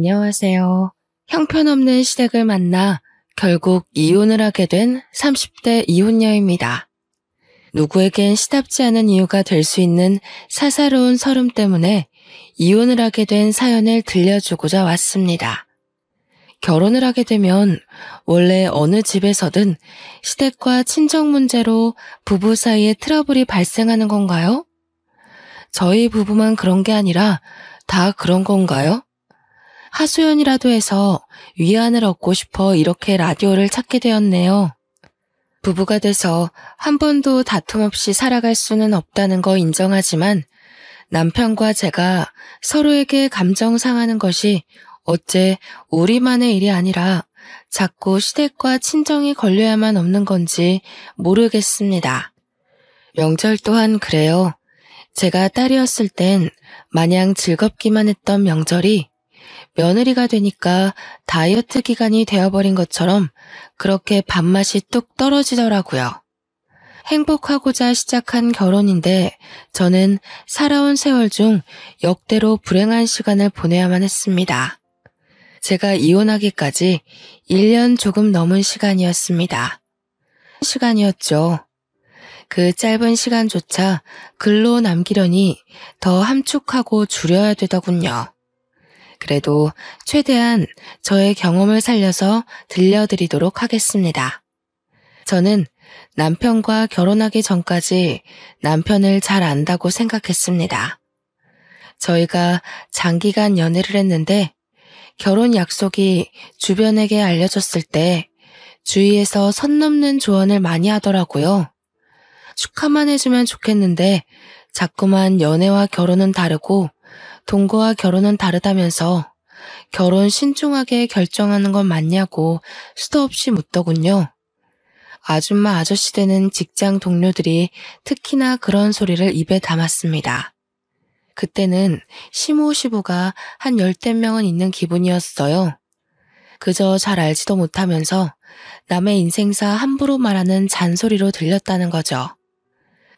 안녕하세요. 형편없는 시댁을 만나 결국 이혼을 하게 된 30대 이혼녀입니다. 누구에겐 시답지 않은 이유가 될 수 있는 사사로운 서름 때문에 이혼을 하게 된 사연을 들려주고자 왔습니다. 결혼을 하게 되면 원래 어느 집에서든 시댁과 친정 문제로 부부 사이에 트러블이 발생하는 건가요? 저희 부부만 그런 게 아니라 다 그런 건가요? 하소연이라도 해서 위안을 얻고 싶어 이렇게 라디오를 찾게 되었네요. 부부가 돼서 한 번도 다툼 없이 살아갈 수는 없다는 거 인정하지만 남편과 제가 서로에게 감정 상하는 것이 어째 우리만의 일이 아니라 자꾸 시댁과 친정이 걸려야만 없는 건지 모르겠습니다. 명절 또한 그래요. 제가 딸이었을 땐 마냥 즐겁기만 했던 명절이 며느리가 되니까 다이어트 기간이 되어버린 것처럼 그렇게 밥맛이 뚝 떨어지더라고요. 행복하고자 시작한 결혼인데 저는 살아온 세월 중 역대로 불행한 시간을 보내야만 했습니다. 제가 이혼하기까지 1년 조금 넘은 시간이었습니다. 시간이었죠. 그 짧은 시간조차 글로 남기려니 더 함축하고 줄여야 되더군요. 그래도 최대한 저의 경험을 살려서 들려드리도록 하겠습니다. 저는 남편과 결혼하기 전까지 남편을 잘 안다고 생각했습니다. 저희가 장기간 연애를 했는데 결혼 약속이 주변에게 알려졌을 때 주위에서 선 넘는 조언을 많이 하더라고요. 축하만 해주면 좋겠는데 자꾸만 연애와 결혼은 다르고 동거와 결혼은 다르다면서 결혼 신중하게 결정하는 건 맞냐고 수도 없이 묻더군요. 아줌마 아저씨 되는 직장 동료들이 특히나 그런 소리를 입에 담았습니다. 그때는 시모시부가 한 10대 명은 있는 기분이었어요. 그저 잘 알지도 못하면서 남의 인생사 함부로 말하는 잔소리로 들렸다는 거죠.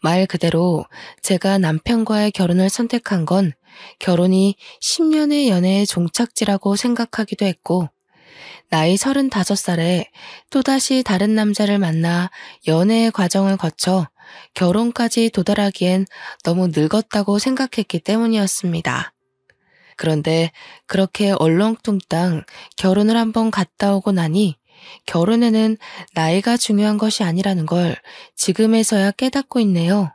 말 그대로 제가 남편과의 결혼을 선택한 건 결혼이 10년의 연애의 종착지라고 생각하기도 했고 나이 35살에 또다시 다른 남자를 만나 연애의 과정을 거쳐 결혼까지 도달하기엔 너무 늙었다고 생각했기 때문이었습니다. 그런데 그렇게 얼렁뚱땅 결혼을 한번 갔다 오고 나니 결혼에는 나이가 중요한 것이 아니라는 걸 지금에서야 깨닫고 있네요.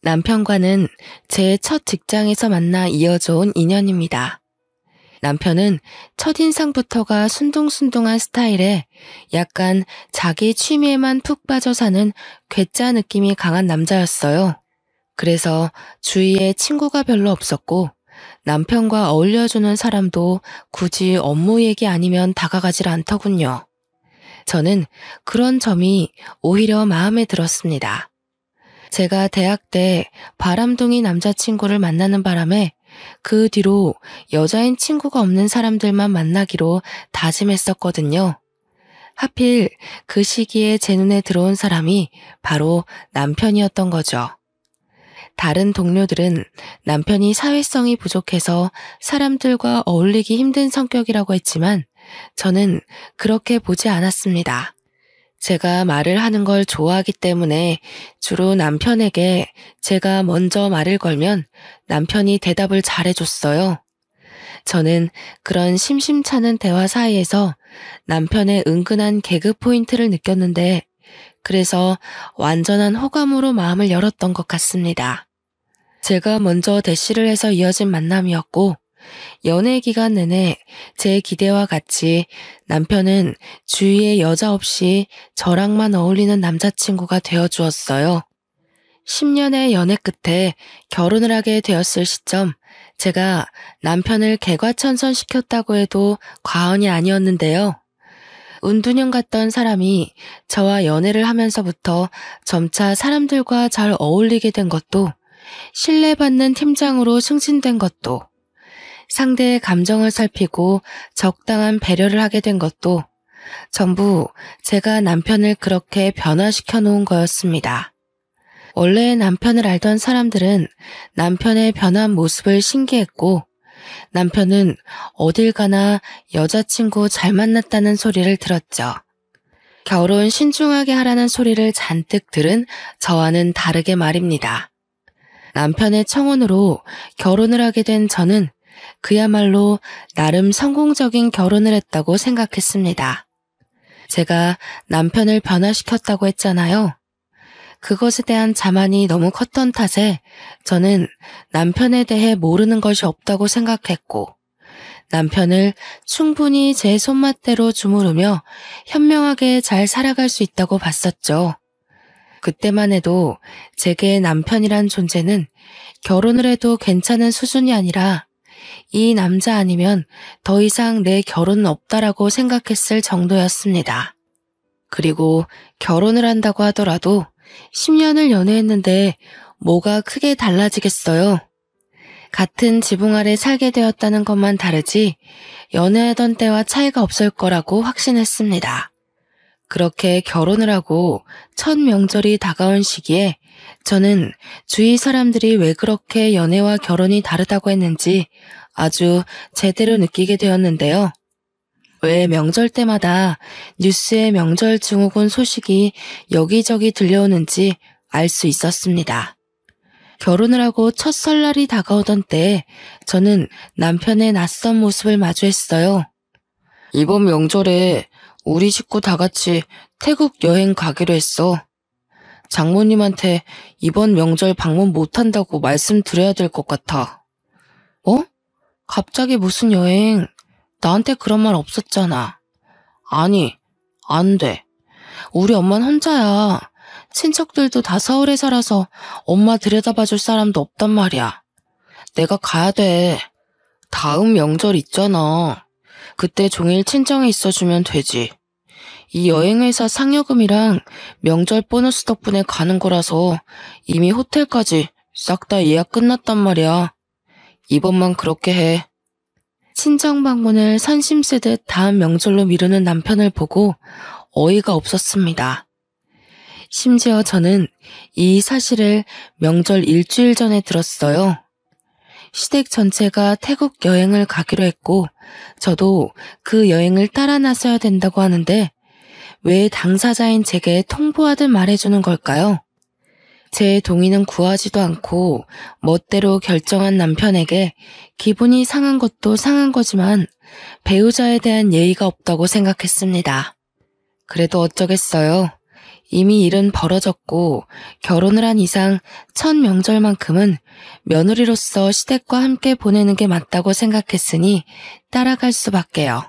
남편과는 제 첫 직장에서 만나 이어져 온 인연입니다. 남편은 첫인상부터가 순둥순둥한 스타일에 약간 자기 취미에만 푹 빠져 사는 괴짜 느낌이 강한 남자였어요. 그래서 주위에 친구가 별로 없었고 남편과 어울려주는 사람도 굳이 업무 얘기 아니면 다가가질 않더군요. 저는 그런 점이 오히려 마음에 들었습니다. 제가 대학 때 바람둥이 남자친구를 만나는 바람에 그 뒤로 여자인 친구가 없는 사람들만 만나기로 다짐했었거든요. 하필 그 시기에 제 눈에 들어온 사람이 바로 남편이었던 거죠. 다른 동료들은 남편이 사회성이 부족해서 사람들과 어울리기 힘든 성격이라고 했지만 저는 그렇게 보지 않았습니다. 제가 말을 하는 걸 좋아하기 때문에 주로 남편에게 제가 먼저 말을 걸면 남편이 대답을 잘해줬어요. 저는 그런 심심찮은 대화 사이에서 남편의 은근한 개그 포인트를 느꼈는데 그래서 완전한 호감으로 마음을 열었던 것 같습니다. 제가 먼저 대시를 해서 이어진 만남이었고 연애 기간 내내 제 기대와 같이 남편은 주위에 여자 없이 저랑만 어울리는 남자친구가 되어주었어요. 10년의 연애 끝에 결혼을 하게 되었을 시점 제가 남편을 개과천선시켰다고 해도 과언이 아니었는데요. 운두년 같던 사람이 저와 연애를 하면서부터 점차 사람들과 잘 어울리게 된 것도 신뢰받는 팀장으로 승진된 것도 상대의 감정을 살피고 적당한 배려를 하게 된 것도 전부 제가 남편을 그렇게 변화시켜 놓은 거였습니다. 원래 남편을 알던 사람들은 남편의 변한 모습을 신기했고 남편은 어딜 가나 여자친구 잘 만났다는 소리를 들었죠. 결혼 신중하게 하라는 소리를 잔뜩 들은 저와는 다르게 말입니다. 남편의 청혼으로 결혼을 하게 된 저는 그야말로 나름 성공적인 결혼을 했다고 생각했습니다. 제가 남편을 변화시켰다고 했잖아요. 그것에 대한 자만이 너무 컸던 탓에 저는 남편에 대해 모르는 것이 없다고 생각했고, 남편을 충분히 제 손맛대로 주무르며 현명하게 잘 살아갈 수 있다고 봤었죠. 그때만 해도 제게 남편이란 존재는 결혼을 해도 괜찮은 수준이 아니라 이 남자 아니면 더 이상 내 결혼은 없다라고 생각했을 정도였습니다. 그리고 결혼을 한다고 하더라도 10년을 연애했는데 뭐가 크게 달라지겠어요. 같은 지붕 아래 살게 되었다는 것만 다르지 연애하던 때와 차이가 없을 거라고 확신했습니다. 그렇게 결혼을 하고 첫 명절이 다가온 시기에 저는 주위 사람들이 왜 그렇게 연애와 결혼이 다르다고 했는지 아주 제대로 느끼게 되었는데요. 왜 명절 때마다 뉴스에 명절 증후군 소식이 여기저기 들려오는지 알 수 있었습니다. 결혼을 하고 첫 설날이 다가오던 때에 저는 남편의 낯선 모습을 마주했어요. 이번 명절에 우리 식구 다 같이 태국 여행 가기로 했어. 장모님한테 이번 명절 방문 못한다고 말씀드려야 될 것 같아. 어? 갑자기 무슨 여행? 나한테 그런 말 없었잖아. 아니, 안 돼. 우리 엄마는 혼자야. 친척들도 다 서울에 살아서 엄마 들여다봐줄 사람도 없단 말이야. 내가 가야 돼. 다음 명절 있잖아. 그때 종일 친정에 있어주면 되지. 이 여행회사 상여금이랑 명절 보너스 덕분에 가는 거라서 이미 호텔까지 싹 다 예약 끝났단 말이야. 이번만 그렇게 해. 친정 방문을 선심 쓰듯 다음 명절로 미루는 남편을 보고 어이가 없었습니다. 심지어 저는 이 사실을 명절 일주일 전에 들었어요. 시댁 전체가 태국 여행을 가기로 했고 저도 그 여행을 따라 나서야 된다고 하는데 왜 당사자인 제게 통보하듯 말해주는 걸까요? 제 동의는 구하지도 않고 멋대로 결정한 남편에게 기분이 상한 것도 상한 거지만 배우자에 대한 예의가 없다고 생각했습니다. 그래도 어쩌겠어요. 이미 일은 벌어졌고 결혼을 한 이상 첫 명절만큼은 며느리로서 시댁과 함께 보내는 게 맞다고 생각했으니 따라갈 수밖에요.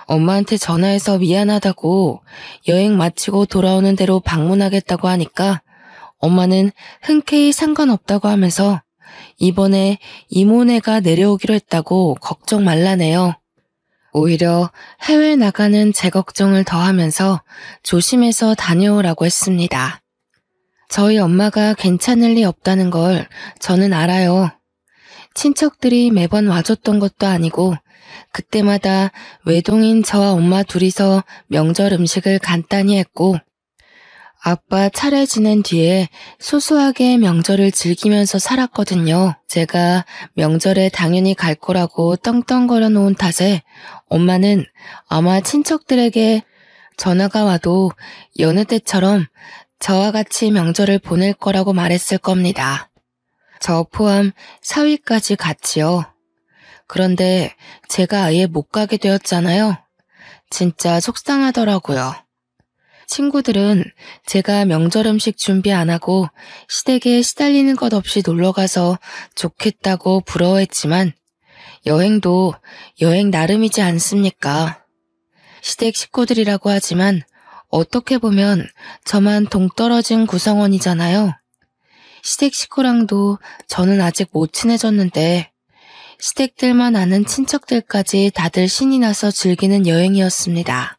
엄마한테 전화해서 미안하다고 여행 마치고 돌아오는 대로 방문하겠다고 하니까 엄마는 흔쾌히 상관없다고 하면서 이번에 이모네가 내려오기로 했다고 걱정 말라네요. 오히려 해외 나가는 제 걱정을 더하면서 조심해서 다녀오라고 했습니다. 저희 엄마가 괜찮을 리 없다는 걸 저는 알아요. 친척들이 매번 와줬던 것도 아니고 그때마다 외동인 저와 엄마 둘이서 명절 음식을 간단히 했고 아빠 차례 지낸 뒤에 소소하게 명절을 즐기면서 살았거든요. 제가 명절에 당연히 갈 거라고 떵떵거려 놓은 탓에 엄마는 아마 친척들에게 전화가 와도 여느 때처럼 저와 같이 명절을 보낼 거라고 말했을 겁니다. 저 포함 사위까지 같이요. 그런데 제가 아예 못 가게 되었잖아요. 진짜 속상하더라고요. 친구들은 제가 명절 음식 준비 안 하고 시댁에 시달리는 것 없이 놀러가서 좋겠다고 부러워했지만 여행도 여행 나름이지 않습니까? 시댁 식구들이라고 하지만 어떻게 보면 저만 동떨어진 구성원이잖아요. 시댁 식구랑도 저는 아직 못 친해졌는데 시댁들만 아는 친척들까지 다들 신이 나서 즐기는 여행이었습니다.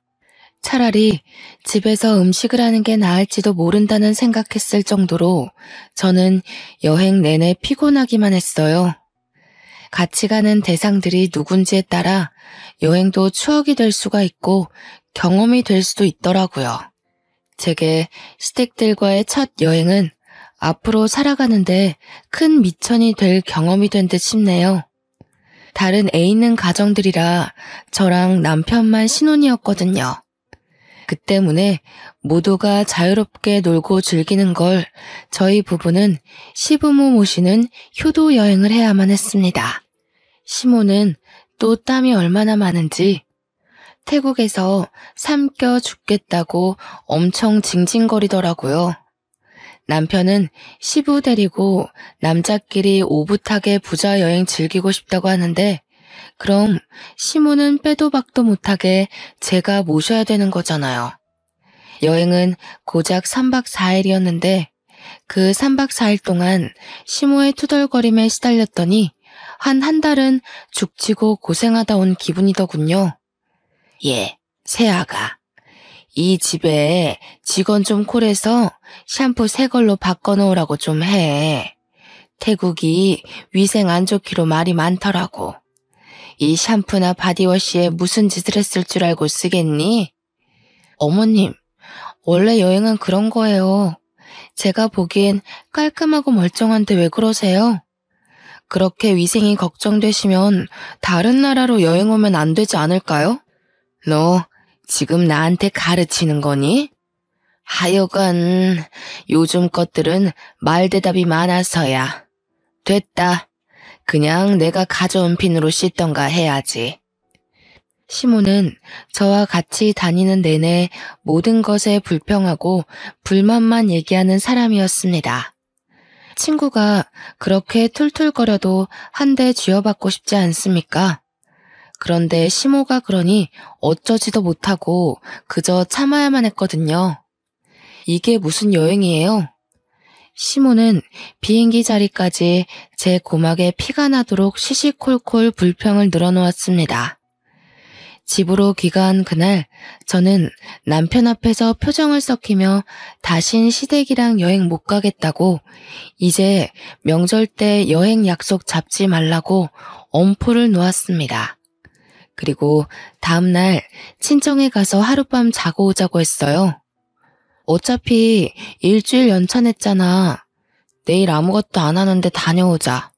차라리 집에서 음식을 하는 게 나을지도 모른다는 생각했을 정도로 저는 여행 내내 피곤하기만 했어요. 같이 가는 대상들이 누군지에 따라 여행도 추억이 될 수가 있고 경험이 될 수도 있더라고요. 제게 시댁들과의 첫 여행은 앞으로 살아가는데 큰 미천이 될 경험이 된 듯 싶네요. 다른 애 있는 가정들이라 저랑 남편만 신혼이었거든요. 그 때문에 모두가 자유롭게 놀고 즐기는 걸 저희 부부는 시부모 모시는 효도 여행을 해야만 했습니다. 시모는 또 땀이 얼마나 많은지 태국에서 삼켜 죽겠다고 엄청 징징거리더라고요. 남편은 시부 데리고 남자끼리 오붓하게 부자 여행 즐기고 싶다고 하는데 그럼 시모는 빼도 박도 못하게 제가 모셔야 되는 거잖아요. 여행은 고작 3박 4일이었는데 그 3박 4일 동안 시모의 투덜거림에 시달렸더니 한 달은 죽치고 고생하다 온 기분이더군요. 예, 새아가. 이 집에 직원 좀 콜해서 샴푸 새 걸로 바꿔놓으라고 좀 해. 태국이 위생 안 좋기로 말이 많더라고. 이 샴푸나 바디워시에 무슨 짓을 했을 줄 알고 쓰겠니? 어머님, 원래 여행은 그런 거예요. 제가 보기엔 깔끔하고 멀쩡한데 왜 그러세요? 그렇게 위생이 걱정되시면 다른 나라로 여행 오면 안 되지 않을까요? 너 지금 나한테 가르치는 거니? 하여간 요즘 것들은 말대답이 많아서야. 됐다. 그냥 내가 가져온 핀으로 씻던가 해야지. 시모는 저와 같이 다니는 내내 모든 것에 불평하고 불만만 얘기하는 사람이었습니다. 친구가 그렇게 툴툴거려도 한 대 쥐어받고 싶지 않습니까? 그런데 시모가 그러니 어쩌지도 못하고 그저 참아야만 했거든요. 이게 무슨 여행이에요? 시모는 비행기 자리까지 제 고막에 피가 나도록 시시콜콜 불평을 늘어놓았습니다. 집으로 귀가한 그날 저는 남편 앞에서 표정을 썩히며 다신 시댁이랑 여행 못 가겠다고 이제 명절 때 여행 약속 잡지 말라고 엄포를 놓았습니다. 그리고 다음날 친정에 가서 하룻밤 자고 오자고 했어요. 어차피 일주일 연차냈잖아. 내일 아무것도 안 하는데 다녀오자.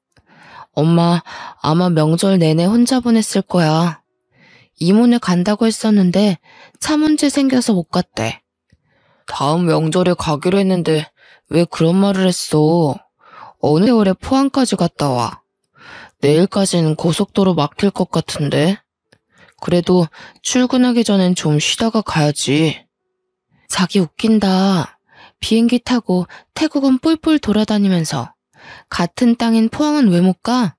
엄마 아마 명절 내내 혼자 보냈을 거야. 이모네 간다고 했었는데 차 문제 생겨서 못 갔대. 다음 명절에 가기로 했는데 왜 그런 말을 했어? 어느 세월에 포항까지 갔다 와. 내일까지는 고속도로 막힐 것 같은데. 그래도 출근하기 전엔 좀 쉬다가 가야지. 자기 웃긴다. 비행기 타고 태국은 뿔뿔 돌아다니면서 같은 땅인 포항은 왜 못 가?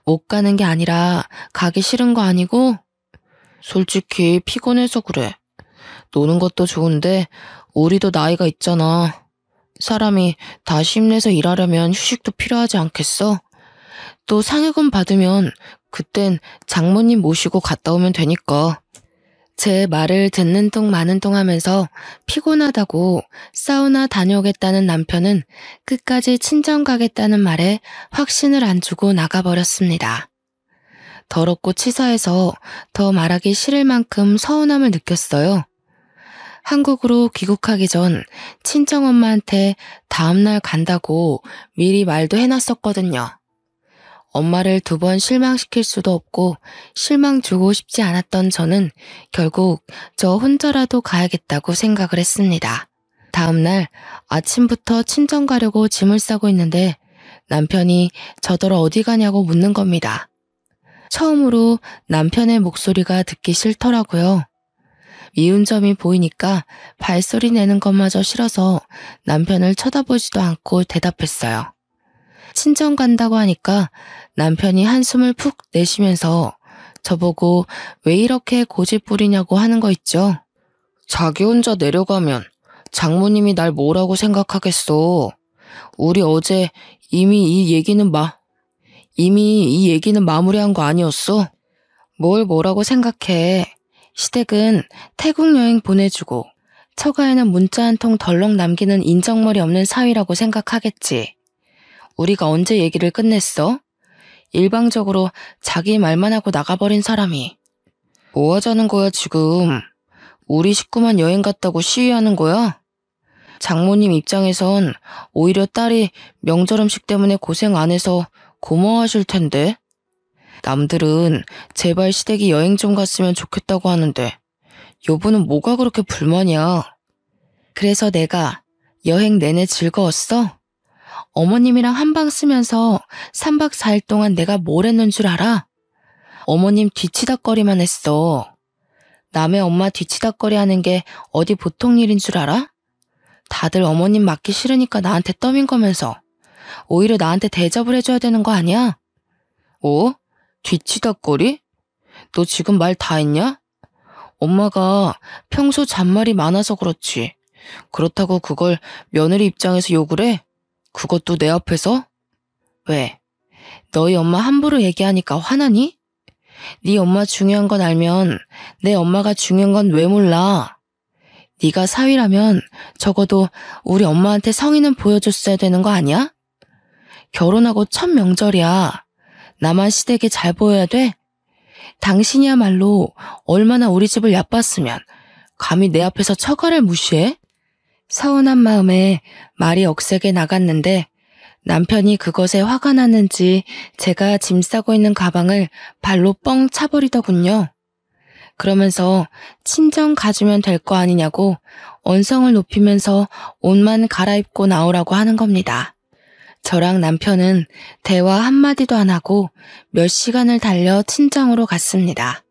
못 가는 게 아니라 가기 싫은 거 아니고? 솔직히 피곤해서 그래. 노는 것도 좋은데 우리도 나이가 있잖아. 사람이 다시 힘내서 일하려면 휴식도 필요하지 않겠어? 또 상여금 받으면 그땐 장모님 모시고 갔다 오면 되니까. 제 말을 듣는 둥 마는 둥 하면서 피곤하다고 사우나 다녀오겠다는 남편은 끝까지 친정 가겠다는 말에 확신을 안 주고 나가버렸습니다. 더럽고 치사해서 더 말하기 싫을 만큼 서운함을 느꼈어요. 한국으로 귀국하기 전 친정엄마한테 다음날 간다고 미리 말도 해놨었거든요. 엄마를 2번 실망시킬 수도 없고 실망 주고 싶지 않았던 저는 결국 저 혼자라도 가야겠다고 생각을 했습니다. 다음날 아침부터 친정 가려고 짐을 싸고 있는데 남편이 저더러 어디 가냐고 묻는 겁니다. 처음으로 남편의 목소리가 듣기 싫더라고요. 미운 점이 보이니까 발소리 내는 것마저 싫어서 남편을 쳐다보지도 않고 대답했어요. 친정 간다고 하니까 남편이 한숨을 푹 내쉬면서 저보고 왜 이렇게 고집 부리냐고 하는 거 있죠. 자기 혼자 내려가면 장모님이 날 뭐라고 생각하겠어. 우리 어제 이미 이 얘기는 마무리한 거 아니었어? 뭘 뭐라고 생각해. 시댁은 태국 여행 보내주고 처가에는 문자 한 통 덜렁 남기는 인정머리 없는 사위라고 생각하겠지. 우리가 언제 얘기를 끝냈어? 일방적으로 자기 말만 하고 나가버린 사람이. 뭐 하자는 거야 지금? 우리 식구만 여행 갔다고 시위하는 거야? 장모님 입장에선 오히려 딸이 명절 음식 때문에 고생 안 해서 고마워하실 텐데. 남들은 제발 시댁이 여행 좀 갔으면 좋겠다고 하는데 여보는 뭐가 그렇게 불만이야? 그래서 내가 여행 내내 즐거웠어? 어머님이랑 한방 쓰면서 3박 4일 동안 내가 뭘 했는 줄 알아? 어머님 뒤치다꺼리만 했어. 남의 엄마 뒤치다꺼리 하는 게 어디 보통 일인 줄 알아? 다들 어머님 맞기 싫으니까 나한테 떠민 거면서 오히려 나한테 대접을 해줘야 되는 거 아니야? 어? 뒤치다꺼리? 너 지금 말 다 했냐? 엄마가 평소 잔말이 많아서 그렇지. 그렇다고 그걸 며느리 입장에서 욕을 해? 그것도 내 앞에서? 왜? 너희 엄마 함부로 얘기하니까 화나니? 네 엄마 중요한 건 알면 내 엄마가 중요한 건 왜 몰라? 네가 사위라면 적어도 우리 엄마한테 성의는 보여줬어야 되는 거 아니야? 결혼하고 첫 명절이야. 나만 시댁에 잘 보여야 돼? 당신이야말로 얼마나 우리 집을 얕봤으면 감히 내 앞에서 처가를 무시해? 서운한 마음에 말이 억세게 나갔는데 남편이 그것에 화가 났는지 제가 짐 싸고 있는 가방을 발로 뻥 차버리더군요. 그러면서 친정 가주면 될 거 아니냐고 언성을 높이면서 옷만 갈아입고 나오라고 하는 겁니다. 저랑 남편은 대화 한마디도 안 하고 몇 시간을 달려 친정으로 갔습니다.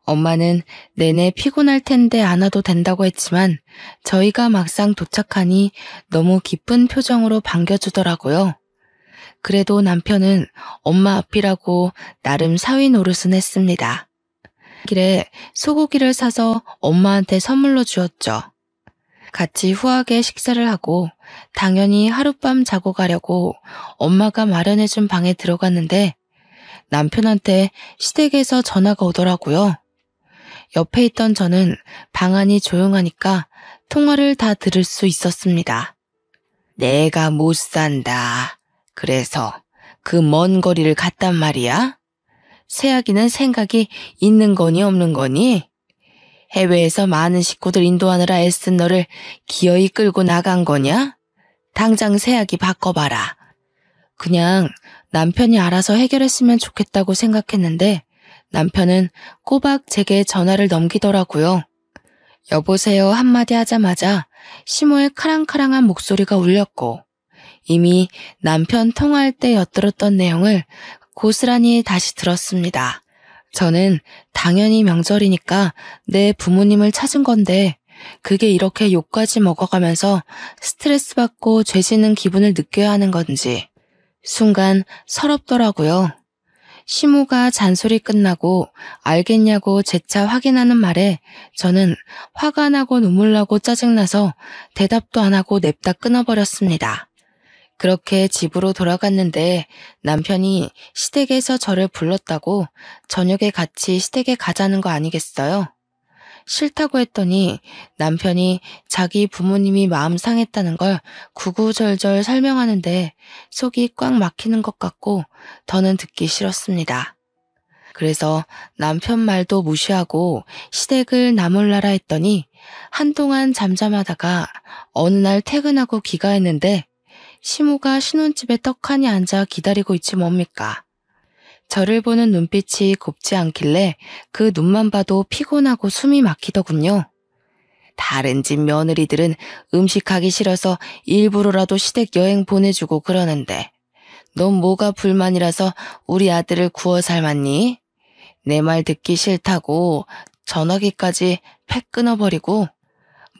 엄마는 내내 피곤할 텐데 안 와도 된다고 했지만 저희가 막상 도착하니 너무 기쁜 표정으로 반겨주더라고요. 그래도 남편은 엄마 앞이라고 나름 사위 노릇은 했습니다. 길에 소고기를 사서 엄마한테 선물로 주었죠. 같이 후하게 식사를 하고 당연히 하룻밤 자고 가려고 엄마가 마련해준 방에 들어갔는데 남편한테 시댁에서 전화가 오더라고요. 옆에 있던 저는 방 안이 조용하니까 통화를 다 들을 수 있었습니다. 내가 못 산다. 그래서 그 먼 거리를 갔단 말이야? 새아기는 생각이 있는 거니 없는 거니? 해외에서 많은 식구들 인도하느라 애쓴 너를 기어이 끌고 나간 거냐? 당장 새아기 바꿔봐라. 그냥 남편이 알아서 해결했으면 좋겠다고 생각했는데 남편은 꼬박 제게 전화를 넘기더라고요. 여보세요 한마디 하자마자 시모의 카랑카랑한 목소리가 울렸고 이미 남편 통화할 때 엿들었던 내용을 고스란히 다시 들었습니다. 저는 당연히 명절이니까 내 부모님을 찾은 건데 그게 이렇게 욕까지 먹어가면서 스트레스 받고 죄지는 기분을 느껴야 하는 건지 순간 서럽더라고요. 시모가 잔소리 끝나고 알겠냐고 재차 확인하는 말에 저는 화가 나고 눈물 나고 짜증나서 대답도 안 하고 냅다 끊어버렸습니다. 그렇게 집으로 돌아갔는데 남편이 시댁에서 저를 불렀다고 저녁에 같이 시댁에 가자는 거 아니겠어요? 싫다고 했더니 남편이 자기 부모님이 마음 상했다는 걸 구구절절 설명하는데 속이 꽉 막히는 것 같고 더는 듣기 싫었습니다. 그래서 남편 말도 무시하고 시댁을 나몰라라 했더니 한동안 잠잠하다가 어느 날 퇴근하고 귀가했는데 시모가 신혼집에 떡하니 앉아 기다리고 있지 뭡니까. 저를 보는 눈빛이 곱지 않길래 그 눈만 봐도 피곤하고 숨이 막히더군요. 다른 집 며느리들은 음식하기 싫어서 일부러라도 시댁 여행 보내주고 그러는데 넌 뭐가 불만이라서 우리 아들을 구워 삶았니? 내 말 듣기 싫다고 전화기까지 팩 끊어버리고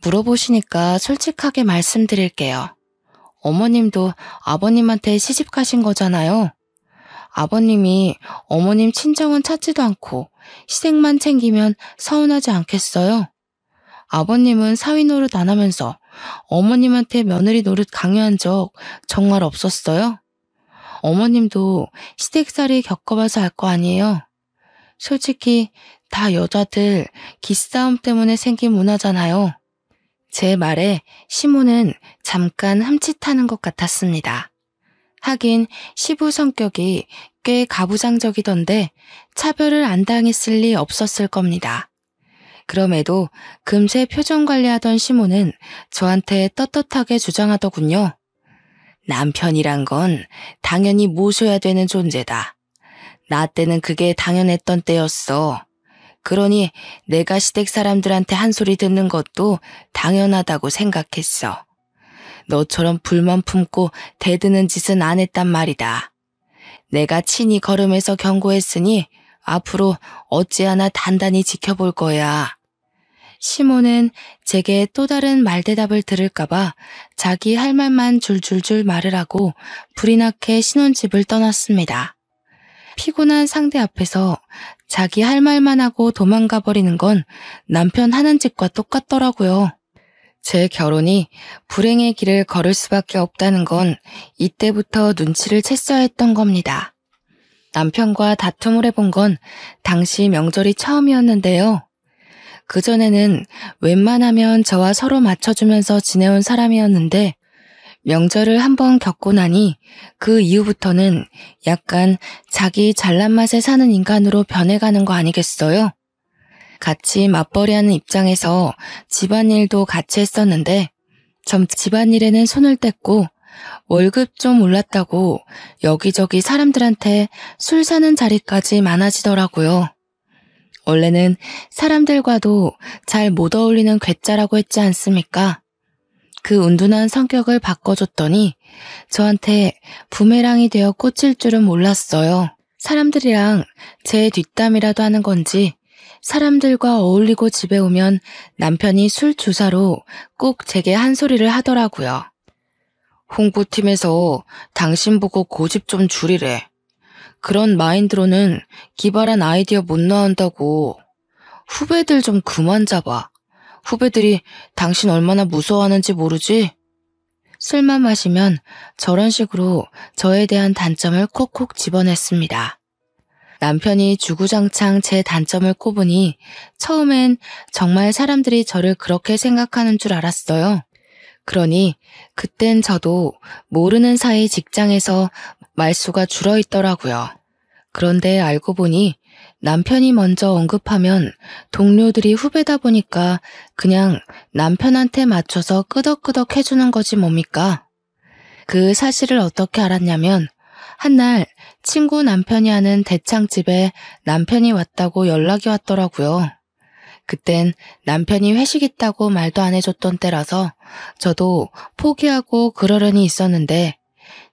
물어보시니까 솔직하게 말씀드릴게요. 어머님도 아버님한테 시집 가신 거잖아요. 아버님이 어머님 친정은 찾지도 않고 시댁만 챙기면 서운하지 않겠어요? 아버님은 사위 노릇 안 하면서 어머님한테 며느리 노릇 강요한 적 정말 없었어요? 어머님도 시댁살이 겪어봐서 알 거 아니에요? 솔직히 다 여자들 기싸움 때문에 생긴 문화잖아요. 제 말에 시모는 잠깐 흠칫하는 것 같았습니다. 하긴 시부 성격이 꽤 가부장적이던데 차별을 안 당했을 리 없었을 겁니다. 그럼에도 금세 표정 관리하던 시모는 저한테 떳떳하게 주장하더군요. 남편이란 건 당연히 모셔야 되는 존재다. 나 때는 그게 당연했던 때였어. 그러니 내가 시댁 사람들한테 한 소리 듣는 것도 당연하다고 생각했어. 너처럼 불만 품고 대드는 짓은 안 했단 말이다. 내가 친히 걸음에서 경고했으니 앞으로 어찌하나 단단히 지켜볼 거야. 시몬은 제게 또 다른 말대답을 들을까봐 자기 할 말만 줄줄줄 말을 하고 불이 나게 신혼집을 떠났습니다. 피곤한 상대 앞에서 자기 할 말만 하고 도망가 버리는 건 남편 하는 짓과 똑같더라고요. 제 결혼이 불행의 길을 걸을 수밖에 없다는 건 이때부터 눈치를 챘어야 했던 겁니다. 남편과 다툼을 해본 건 당시 명절이 처음이었는데요. 그전에는 웬만하면 저와 서로 맞춰주면서 지내온 사람이었는데 명절을 한번 겪고 나니 그 이후부터는 약간 자기 잘난 맛에 사는 인간으로 변해가는 거 아니겠어요? 같이 맞벌이하는 입장에서 집안일도 같이 했었는데 점 집안일에는 손을 뗐고 월급 좀 올랐다고 여기저기 사람들한테 술 사는 자리까지 많아지더라고요. 원래는 사람들과도 잘 못 어울리는 괴짜라고 했지 않습니까? 그 운둔한 성격을 바꿔줬더니 저한테 부메랑이 되어 꽂힐 줄은 몰랐어요. 사람들이랑 제 뒷담이라도 하는 건지 사람들과 어울리고 집에 오면 남편이 술 주사로 꼭 제게 한 소리를 하더라고요. 홍보팀에서 당신 보고 고집 좀 줄이래. 그런 마인드로는 기발한 아이디어 못 나온다고. 후배들 좀 그만 잡아. 후배들이 당신 얼마나 무서워하는지 모르지? 술만 마시면 저런 식으로 저에 대한 단점을 콕콕 집어냈습니다. 남편이 주구장창 제 단점을 꼽으니 처음엔 정말 사람들이 저를 그렇게 생각하는 줄 알았어요. 그러니 그땐 저도 모르는 사이 직장에서 말수가 줄어있더라고요. 그런데 알고 보니 남편이 먼저 언급하면 동료들이 후배다 보니까 그냥 남편한테 맞춰서 끄덕끄덕 해주는 거지 뭡니까? 그 사실을 어떻게 알았냐면 한날 친구 남편이 하는 대창집에 남편이 왔다고 연락이 왔더라고요. 그땐 남편이 회식 있다고 말도 안 해줬던 때라서 저도 포기하고 그러려니 있었는데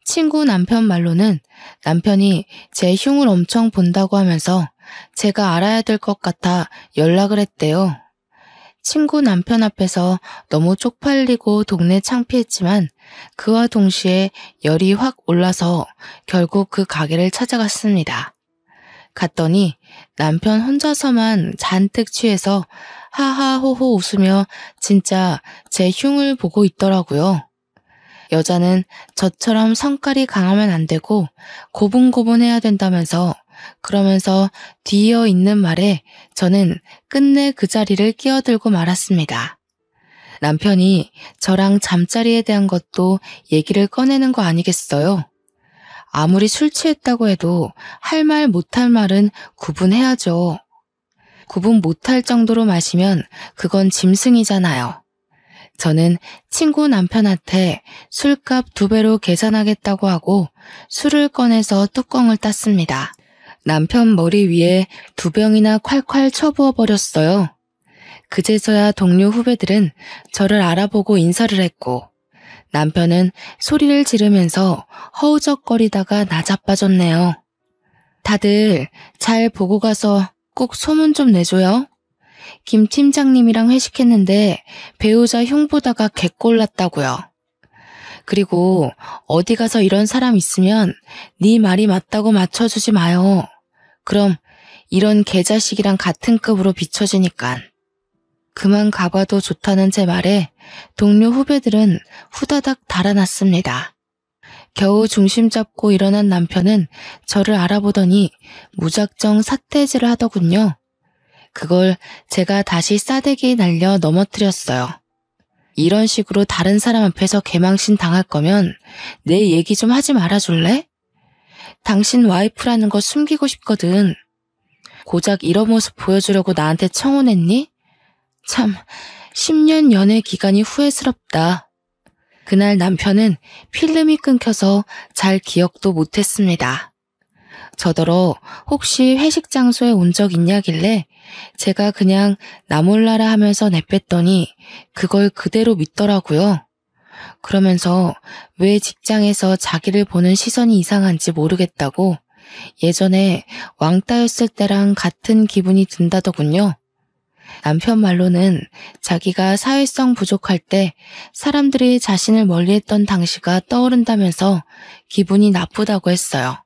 친구 남편 말로는 남편이 제 흉을 엄청 본다고 하면서 제가 알아야 될 것 같아 연락을 했대요. 친구 남편 앞에서 너무 쪽팔리고 동네 창피했지만 그와 동시에 열이 확 올라서 결국 그 가게를 찾아갔습니다. 갔더니 남편 혼자서만 잔뜩 취해서 하하호호 웃으며 진짜 제 흉을 보고 있더라고요. 여자는 저처럼 성깔이 강하면 안 되고 고분고분해야 된다면서 그러면서 뒤이어 있는 말에 저는 끝내 그 자리를 끼어들고 말았습니다. 남편이 저랑 잠자리에 대한 것도 얘기를 꺼내는 거 아니겠어요? 아무리 술 취했다고 해도 할 말 못할 말은 구분해야죠. 구분 못할 정도로 마시면 그건 짐승이잖아요. 저는 친구 남편한테 술값 2배로 계산하겠다고 하고 술을 꺼내서 뚜껑을 땄습니다. 남편 머리 위에 2병이나 콸콸 쳐부어 버렸어요. 그제서야 동료 후배들은 저를 알아보고 인사를 했고 남편은 소리를 지르면서 허우적거리다가 나자빠졌네요. 다들 잘 보고 가서 꼭 소문 좀 내줘요. 김 팀장님이랑 회식했는데 배우자 흉 보다가 개꼴났다고요. 그리고 어디 가서 이런 사람 있으면 네 말이 맞다고 맞춰주지 마요. 그럼 이런 개자식이랑 같은 급으로 비춰지니깐. 그만 가봐도 좋다는 제 말에 동료 후배들은 후다닥 달아났습니다. 겨우 중심 잡고 일어난 남편은 저를 알아보더니 무작정 삿대질을 하더군요. 그걸 제가 다시 싸대기 날려 넘어뜨렸어요. 이런 식으로 다른 사람 앞에서 개망신 당할 거면 내 얘기 좀 하지 말아줄래? 당신 와이프라는 거 숨기고 싶거든. 고작 이런 모습 보여주려고 나한테 청혼했니? 참, 10년 연애 기간이 후회스럽다. 그날 남편은 필름이 끊겨서 잘 기억도 못했습니다. 저더러 혹시 회식 장소에 온 적 있냐길래 제가 그냥 나 몰라라 하면서 내뺐더니 그걸 그대로 믿더라고요. 그러면서 왜 직장에서 자기를 보는 시선이 이상한지 모르겠다고 예전에 왕따였을 때랑 같은 기분이 든다더군요. 남편 말로는 자기가 사회성 부족할 때 사람들이 자신을 멀리했던 당시가 떠오른다면서 기분이 나쁘다고 했어요.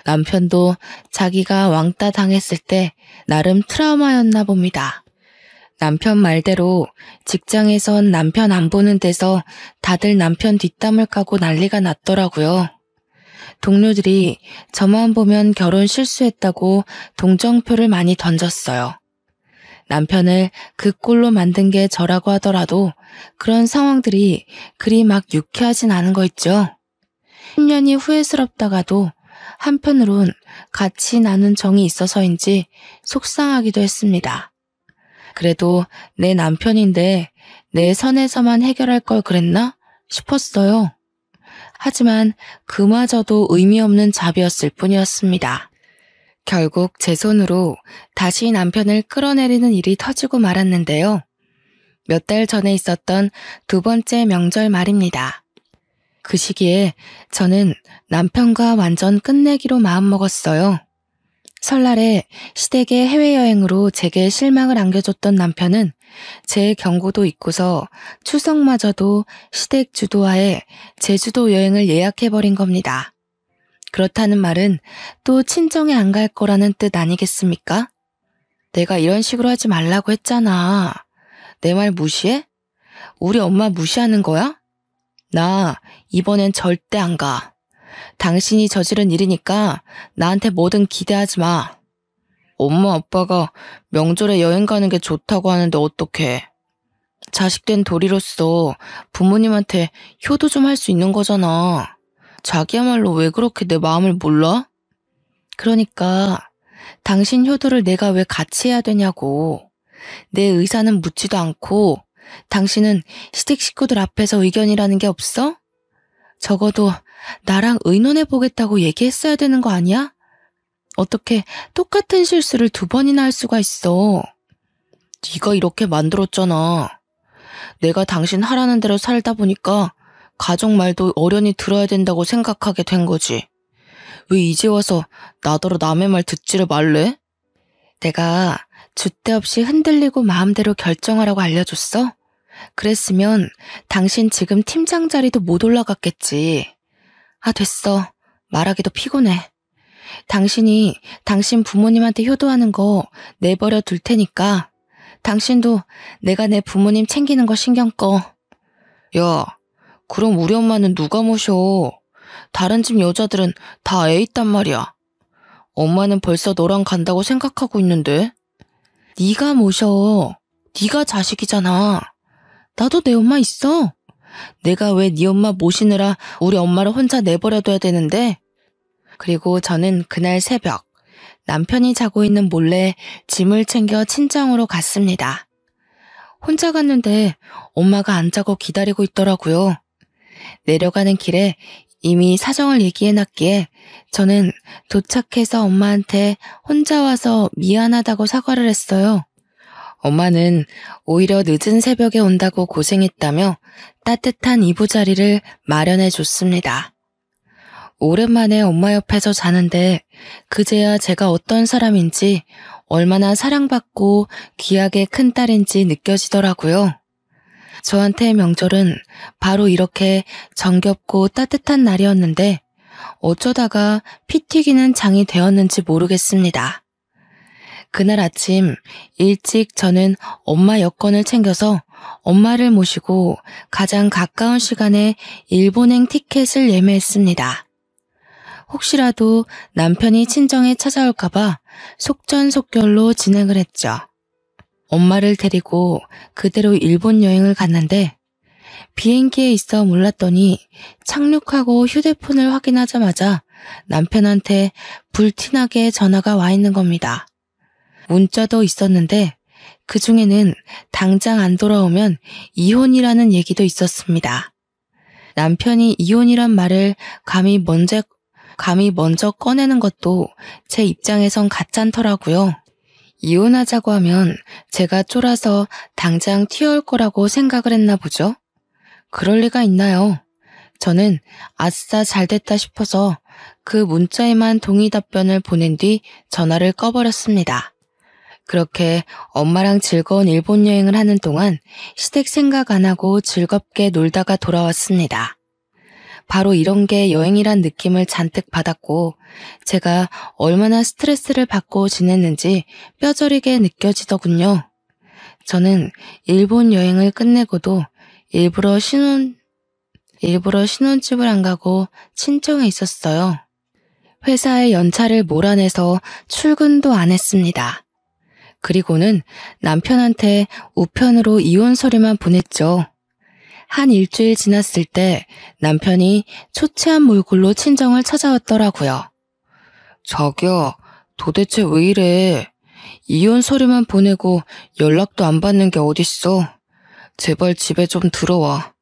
남편도 자기가 왕따 당했을 때 나름 트라우마였나 봅니다. 남편 말대로 직장에선 남편 안 보는 데서 다들 남편 뒷담을 까고 난리가 났더라고요. 동료들이 저만 보면 결혼 실수했다고 동정표를 많이 던졌어요. 남편을 그 꼴로 만든 게 저라고 하더라도 그런 상황들이 그리 막 유쾌하진 않은 거 있죠. 10년이 후회스럽다가도 한편으론 같이 나눈 정이 있어서인지 속상하기도 했습니다. 그래도 내 남편인데 내 선에서만 해결할 걸 그랬나 싶었어요. 하지만 그마저도 의미 없는 잡이었을 뿐이었습니다. 결국 제 손으로 다시 남편을 끌어내리는 일이 터지고 말았는데요. 몇 달 전에 있었던 두 번째 명절 말입니다. 그 시기에 저는 남편과 완전 끝내기로 마음먹었어요. 설날에 시댁에 해외여행으로 제게 실망을 안겨줬던 남편은 제 경고도 잊고서 추석마저도 시댁 주도하에 제주도 여행을 예약해버린 겁니다. 그렇다는 말은 또 친정에 안 갈 거라는 뜻 아니겠습니까? 내가 이런 식으로 하지 말라고 했잖아. 내 말 무시해? 우리 엄마 무시하는 거야? 나 이번엔 절대 안 가. 당신이 저지른 일이니까 나한테 뭐든 기대하지 마. 엄마 아빠가 명절에 여행 가는 게 좋다고 하는데 어떡해. 자식된 도리로서 부모님한테 효도 좀 할 수 있는 거잖아. 자기야말로 왜 그렇게 내 마음을 몰라? 그러니까 당신 효도를 내가 왜 같이 해야 되냐고. 내 의사는 묻지도 않고 당신은 시댁 식구들 앞에서 의견이라는 게 없어? 적어도 나랑 의논해보겠다고 얘기했어야 되는 거 아니야? 어떻게 똑같은 실수를 두 번이나 할 수가 있어. 네가 이렇게 만들었잖아. 내가 당신 하라는 대로 살다 보니까 가족 말도 어련히 들어야 된다고 생각하게 된 거지. 왜 이제 와서 나더러 남의 말 듣지를 말래? 내가 줏대 없이 흔들리고 마음대로 결정하라고 알려줬어? 그랬으면 당신 지금 팀장 자리도 못 올라갔겠지. 아, 됐어. 말하기도 피곤해. 당신이 당신 부모님한테 효도하는 거 내버려 둘 테니까 당신도 내가 내 부모님 챙기는 거 신경 꺼. 야, 그럼 우리 엄마는 누가 모셔? 다른 집 여자들은 다 애 있단 말이야. 엄마는 벌써 너랑 간다고 생각하고 있는데. 네가 모셔. 네가 자식이잖아. 나도 내 엄마 있어. 내가 왜 네 엄마 모시느라 우리 엄마를 혼자 내버려둬야 되는데? 그리고 저는 그날 새벽 남편이 자고 있는 몰래 짐을 챙겨 친정으로 갔습니다. 혼자 갔는데 엄마가 안 자고 기다리고 있더라고요. 내려가는 길에 이미 사정을 얘기해놨기에 저는 도착해서 엄마한테 혼자 와서 미안하다고 사과를 했어요. 엄마는 오히려 늦은 새벽에 온다고 고생했다며 따뜻한 이부자리를 마련해 줬습니다. 오랜만에 엄마 옆에서 자는데 그제야 제가 어떤 사람인지 얼마나 사랑받고 귀하게 큰 딸인지 느껴지더라고요. 저한테 명절은 바로 이렇게 정겹고 따뜻한 날이었는데 어쩌다가 피 튀기는 장이 되었는지 모르겠습니다. 그날 아침 일찍 저는 엄마 여권을 챙겨서 엄마를 모시고 가장 가까운 시간에 일본행 티켓을 예매했습니다. 혹시라도 남편이 친정에 찾아올까봐 속전속결로 진행을 했죠. 엄마를 데리고 그대로 일본 여행을 갔는데 비행기에 있어 몰랐더니 착륙하고 휴대폰을 확인하자마자 남편한테 불티나게 전화가 와 있는 겁니다. 문자도 있었는데 그중에는 당장 안 돌아오면 이혼이라는 얘기도 있었습니다. 남편이 이혼이란 말을 감히 감히 먼저 꺼내는 것도 제 입장에선 가짠더라고요. 이혼하자고 하면 제가 쫄아서 당장 튀어올 거라고 생각을 했나 보죠. 그럴 리가 있나요? 저는 아싸 잘됐다 싶어서 그 문자에만 동의 답변을 보낸 뒤 전화를 꺼버렸습니다. 그렇게 엄마랑 즐거운 일본 여행을 하는 동안 시댁 생각 안 하고 즐겁게 놀다가 돌아왔습니다. 바로 이런 게 여행이란 느낌을 잔뜩 받았고 제가 얼마나 스트레스를 받고 지냈는지 뼈저리게 느껴지더군요. 저는 일본 여행을 끝내고도 일부러 신혼집을 안 가고 친정에 있었어요. 회사에 연차를 몰아내서 출근도 안 했습니다. 그리고는 남편한테 우편으로 이혼 서류만 보냈죠. 한 일주일 지났을 때 남편이 초췌한 몰골로 친정을 찾아왔더라고요. 자기야, 도대체 왜 이래? 이혼 서류만 보내고 연락도 안 받는 게 어딨어? 제발 집에 좀 들어와.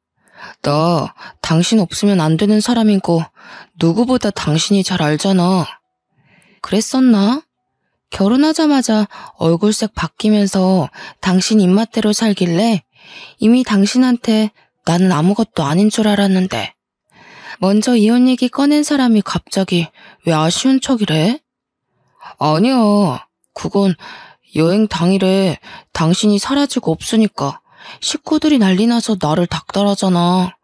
나 당신 없으면 안 되는 사람인 거 누구보다 당신이 잘 알잖아. 그랬었나? 결혼하자마자 얼굴색 바뀌면서 당신 입맛대로 살길래 이미 당신한테 나는 아무것도 아닌 줄 알았는데 먼저 이혼 얘기 꺼낸 사람이 갑자기 왜 아쉬운 척이래? 아니야. 그건 여행 당일에 당신이 사라지고 없으니까 식구들이 난리 나서 나를 닥달하잖아.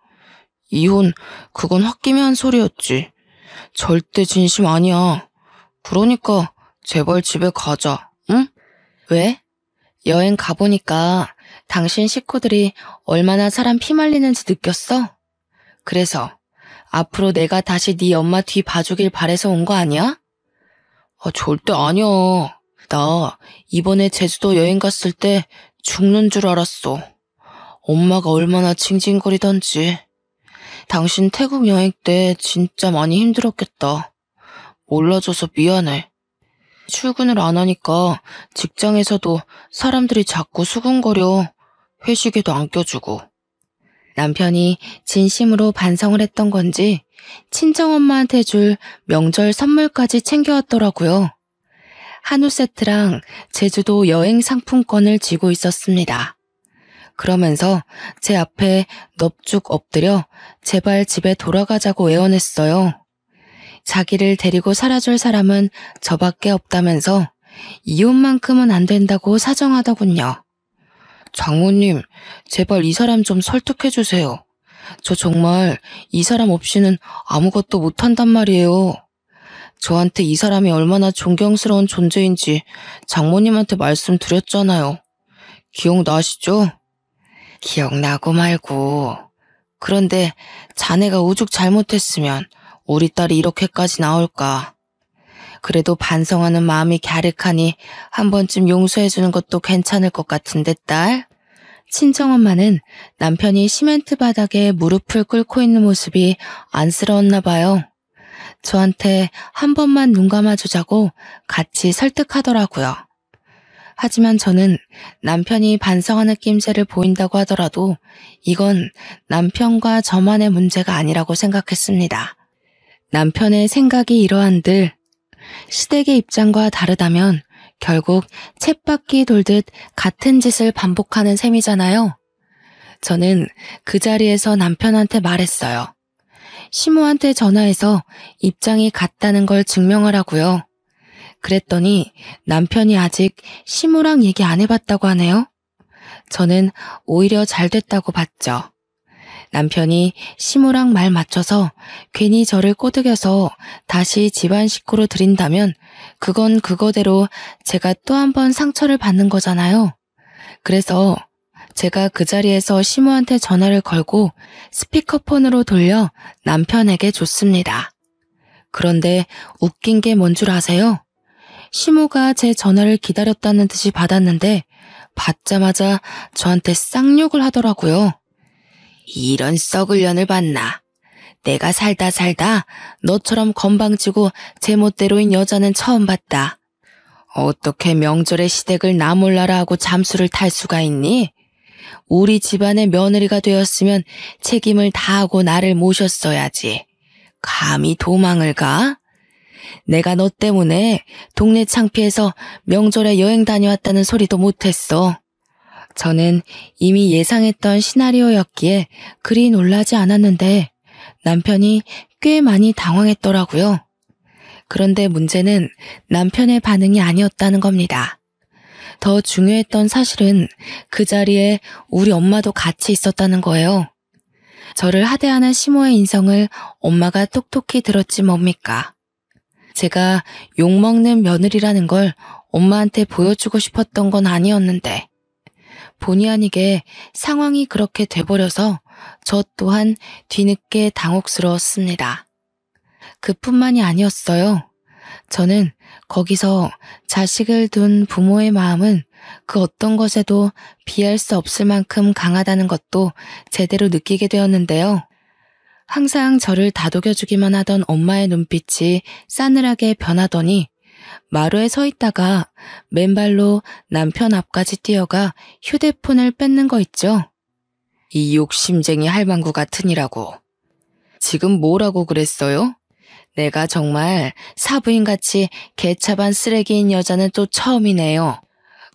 이혼, 그건 홧김에 한 소리였지. 절대 진심 아니야. 그러니까 제발 집에 가자, 응? 왜? 여행 가보니까 당신 식구들이 얼마나 사람 피말리는지 느꼈어? 그래서 앞으로 내가 다시 네 엄마 뒤 봐주길 바래서 온 거 아니야? 절대 아니야. 나 이번에 제주도 여행 갔을 때 죽는 줄 알았어. 엄마가 얼마나 징징거리던지. 당신 태국 여행 때 진짜 많이 힘들었겠다. 몰라줘서 미안해. 출근을 안 하니까 직장에서도 사람들이 자꾸 수군거려. 회식에도 안 껴주고. 남편이 진심으로 반성을 했던 건지 친정엄마한테 줄 명절 선물까지 챙겨왔더라고요. 한우 세트랑 제주도 여행 상품권을 쥐고 있었습니다. 그러면서 제 앞에 넙죽 엎드려 제발 집에 돌아가자고 애원했어요. 자기를 데리고 살아줄 사람은 저밖에 없다면서 이혼만큼은 안 된다고 사정하더군요. 장모님, 제발 이 사람 좀 설득해주세요. 저 정말 이 사람 없이는 아무것도 못한단 말이에요. 저한테 이 사람이 얼마나 존경스러운 존재인지 장모님한테 말씀드렸잖아요. 기억나시죠? 기억나고 말고. 그런데 자네가 오죽 잘못했으면 우리 딸이 이렇게까지 나올까. 그래도 반성하는 마음이 갸륵하니 한 번쯤 용서해주는 것도 괜찮을 것 같은데 딸? 친정엄마는 남편이 시멘트 바닥에 무릎을 꿇고 있는 모습이 안쓰러웠나 봐요. 저한테 한 번만 눈 감아주자고 같이 설득하더라고요. 하지만 저는 남편이 반성하는 낌새를 보인다고 하더라도 이건 남편과 저만의 문제가 아니라고 생각했습니다. 남편의 생각이 이러한들 시댁의 입장과 다르다면 결국 쳇바퀴 돌듯 같은 짓을 반복하는 셈이잖아요. 저는 그 자리에서 남편한테 말했어요. 시모한테 전화해서 입장이 같다는 걸 증명하라고요. 그랬더니 남편이 아직 시모랑 얘기 안 해봤다고 하네요. 저는 오히려 잘 됐다고 봤죠. 남편이 시모랑 말 맞춰서 괜히 저를 꼬드겨서 다시 집안 식구로 들인다면 그건 그거대로 제가 또 한 번 상처를 받는 거잖아요. 그래서 제가 그 자리에서 시모한테 전화를 걸고 스피커폰으로 돌려 남편에게 줬습니다. 그런데 웃긴 게 뭔 줄 아세요? 시모가 제 전화를 기다렸다는 듯이 받았는데 받자마자 저한테 쌍욕을 하더라고요. 이런 썩을 년을 봤나. 내가 살다 너처럼 건방지고 제멋대로인 여자는 처음 봤다. 어떻게 명절에 시댁을 나 몰라라 하고 잠수를 탈 수가 있니? 우리 집안의 며느리가 되었으면 책임을 다하고 나를 모셨어야지. 감히 도망을 가? 내가 너 때문에 동네 창피해서 명절에 여행 다녀왔다는 소리도 못했어. 저는 이미 예상했던 시나리오였기에 그리 놀라지 않았는데 남편이 꽤 많이 당황했더라고요. 그런데 문제는 남편의 반응이 아니었다는 겁니다. 더 중요했던 사실은 그 자리에 우리 엄마도 같이 있었다는 거예요. 저를 하대하는 시모의 인성을 엄마가 똑똑히 들었지 뭡니까? 제가 욕먹는 며느리라는 걸 엄마한테 보여주고 싶었던 건 아니었는데 본의 아니게 상황이 그렇게 돼버려서 저 또한 뒤늦게 당혹스러웠습니다. 그뿐만이 아니었어요. 저는 거기서 자식을 둔 부모의 마음은 그 어떤 것에도 비할 수 없을 만큼 강하다는 것도 제대로 느끼게 되었는데요. 항상 저를 다독여주기만 하던 엄마의 눈빛이 싸늘하게 변하더니 마루에 서 있다가 맨발로 남편 앞까지 뛰어가 휴대폰을 뺏는 거 있죠. 이 욕심쟁이 할망구 같으니라고. 지금 뭐라고 그랬어요? 내가 정말 사부인같이 개차반 쓰레기인 여자는 또 처음이네요.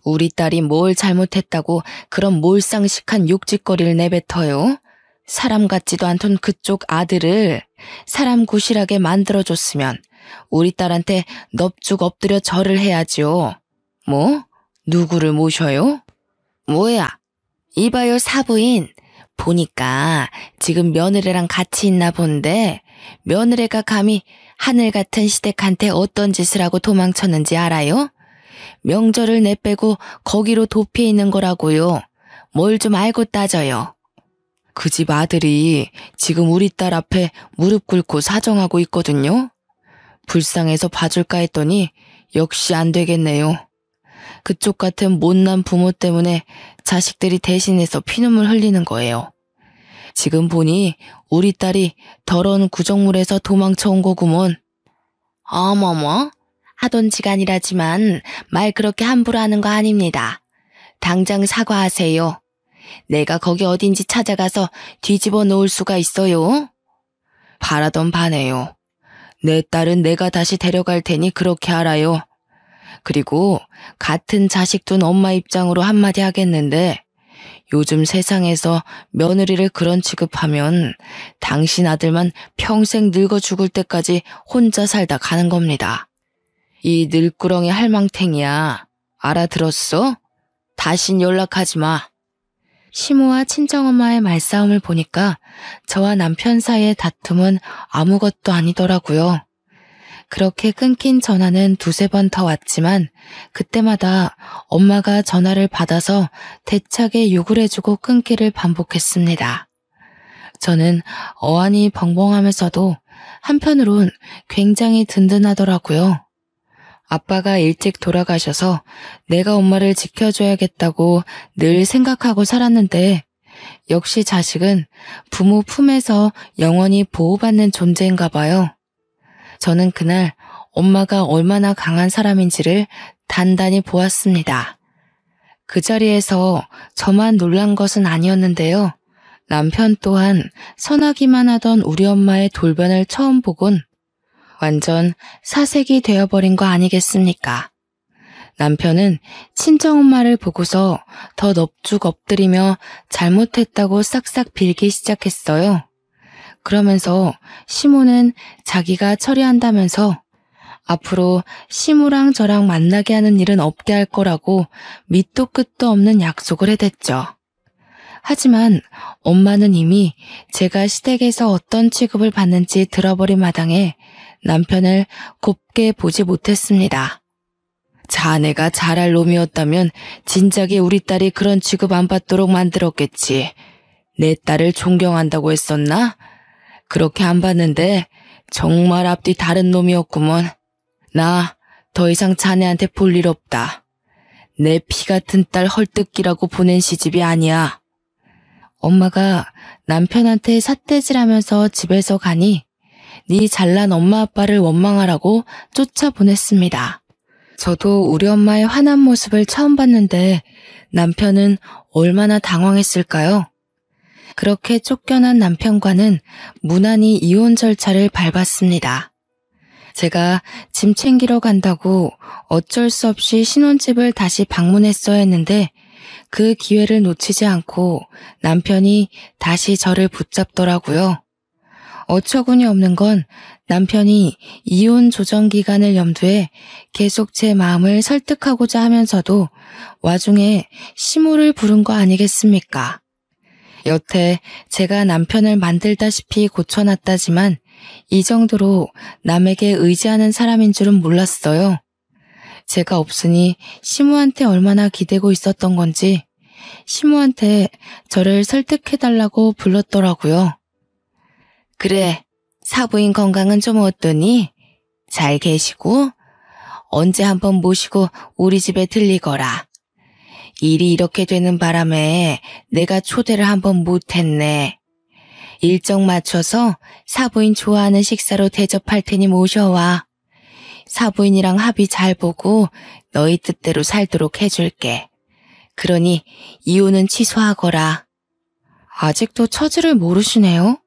우리 딸이 뭘 잘못했다고 그런 몰상식한 욕짓거리를 내뱉어요? 사람 같지도 않던 그쪽 아들을 사람 구실하게 만들어줬으면 우리 딸한테 넙죽 엎드려 절을 해야죠. 뭐? 누구를 모셔요? 뭐야? 이봐요 사부인. 보니까 지금 며느리랑 같이 있나 본데 며느리가 감히 하늘 같은 시댁한테 어떤 짓을 하고 도망쳤는지 알아요? 명절을 내빼고 거기로 도피해 있는 거라고요. 뭘 좀 알고 따져요. 그 집 아들이 지금 우리 딸 앞에 무릎 꿇고 사정하고 있거든요. 불쌍해서 봐줄까 했더니 역시 안 되겠네요. 그쪽 같은 못난 부모 때문에 자식들이 대신해서 피눈물 흘리는 거예요. 지금 보니 우리 딸이 더러운 구정물에서 도망쳐온 거구먼. 어머머, 하던지간이라지만 말 그렇게 함부로 하는 거 아닙니다. 당장 사과하세요. 내가 거기 어딘지 찾아가서 뒤집어 놓을 수가 있어요? 바라던 바네요. 내 딸은 내가 다시 데려갈 테니 그렇게 알아요. 그리고 같은 자식 둔 엄마 입장으로 한마디 하겠는데 요즘 세상에서 며느리를 그런 취급하면 당신 아들만 평생 늙어 죽을 때까지 혼자 살다 가는 겁니다. 이 늙구렁이 할망탱이야. 알아들었어? 다신 연락하지 마. 시모와 친정엄마의 말싸움을 보니까 저와 남편 사이의 다툼은 아무것도 아니더라고요. 그렇게 끊긴 전화는 두세 번 더 왔지만 그때마다 엄마가 전화를 받아서 대차게 욕을 해주고 끊기를 반복했습니다. 저는 어안이 벙벙하면서도 한편으론 굉장히 든든하더라고요. 아빠가 일찍 돌아가셔서 내가 엄마를 지켜줘야겠다고 늘 생각하고 살았는데 역시 자식은 부모 품에서 영원히 보호받는 존재인가 봐요. 저는 그날 엄마가 얼마나 강한 사람인지를 단단히 보았습니다. 그 자리에서 저만 놀란 것은 아니었는데요. 남편 또한 선하기만 하던 우리 엄마의 돌변을 처음 보곤 완전 사색이 되어버린 거 아니겠습니까? 남편은 친정엄마를 보고서 더 넙죽 엎드리며 잘못했다고 싹싹 빌기 시작했어요. 그러면서 시모는 자기가 처리한다면서 앞으로 시모랑 저랑 만나게 하는 일은 없게 할 거라고 밑도 끝도 없는 약속을 해댔죠. 하지만 엄마는 이미 제가 시댁에서 어떤 취급을 받는지 들어버린 마당에 남편을 곱게 보지 못했습니다. 자네가 잘할 놈이었다면 진작에 우리 딸이 그런 취급 안 받도록 만들었겠지. 내 딸을 존경한다고 했었나? 그렇게 안 봤는데 정말 앞뒤 다른 놈이었구먼. 나 더 이상 자네한테 볼 일 없다. 내 피 같은 딸 헐뜯기라고 보낸 시집이 아니야. 엄마가 남편한테 삿대질하면서 집에서 가니 네 잘난 엄마 아빠를 원망하라고 쫓아보냈습니다. 저도 우리 엄마의 화난 모습을 처음 봤는데 남편은 얼마나 당황했을까요? 그렇게 쫓겨난 남편과는 무난히 이혼 절차를 밟았습니다. 제가 짐 챙기러 간다고 어쩔 수 없이 신혼집을 다시 방문했어야 했는데 그 기회를 놓치지 않고 남편이 다시 저를 붙잡더라고요. 어처구니 없는 건 남편이 이혼 조정 기간을 염두에 계속 제 마음을 설득하고자 하면서도 와중에 시모를 부른 거 아니겠습니까? 여태 제가 남편을 만들다시피 고쳐놨다지만 이 정도로 남에게 의지하는 사람인 줄은 몰랐어요. 제가 없으니 시모한테 얼마나 기대고 있었던 건지 시모한테 저를 설득해달라고 불렀더라고요. 그래, 사부인 건강은 좀 어떠니? 잘 계시고? 언제 한번 모시고 우리 집에 들리거라. 일이 이렇게 되는 바람에 내가 초대를 한번 못했네. 일정 맞춰서 사부인 좋아하는 식사로 대접할 테니 모셔와. 사부인이랑 합의 잘 보고 너희 뜻대로 살도록 해줄게. 그러니 이혼은 취소하거라. 아직도 처지를 모르시네요?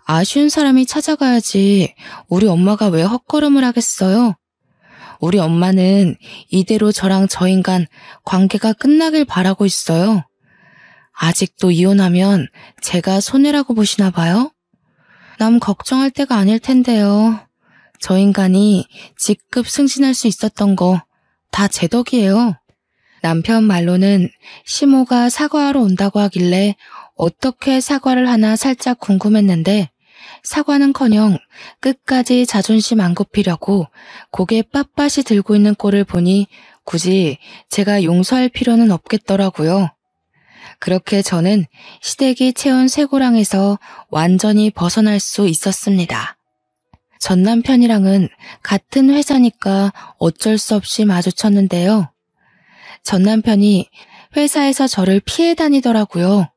아쉬운 사람이 찾아가야지 우리 엄마가 왜 헛걸음을 하겠어요? 우리 엄마는 이대로 저랑 저 인간 관계가 끝나길 바라고 있어요. 아직도 이혼하면 제가 손해라고 보시나 봐요? 남 걱정할 때가 아닐 텐데요. 저 인간이 직급 승진할 수 있었던 거 다 제 덕이에요. 남편 말로는 시모가 사과하러 온다고 하길래 어떻게 사과를 하나 살짝 궁금했는데 사과는커녕 끝까지 자존심 안 굽히려고 고개 빳빳이 들고 있는 꼴을 보니 굳이 제가 용서할 필요는 없겠더라고요. 그렇게 저는 시댁이 채운 쇠고랑에서 완전히 벗어날 수 있었습니다. 전 남편이랑은 같은 회사니까 어쩔 수 없이 마주쳤는데요. 전 남편이 회사에서 저를 피해 다니더라고요.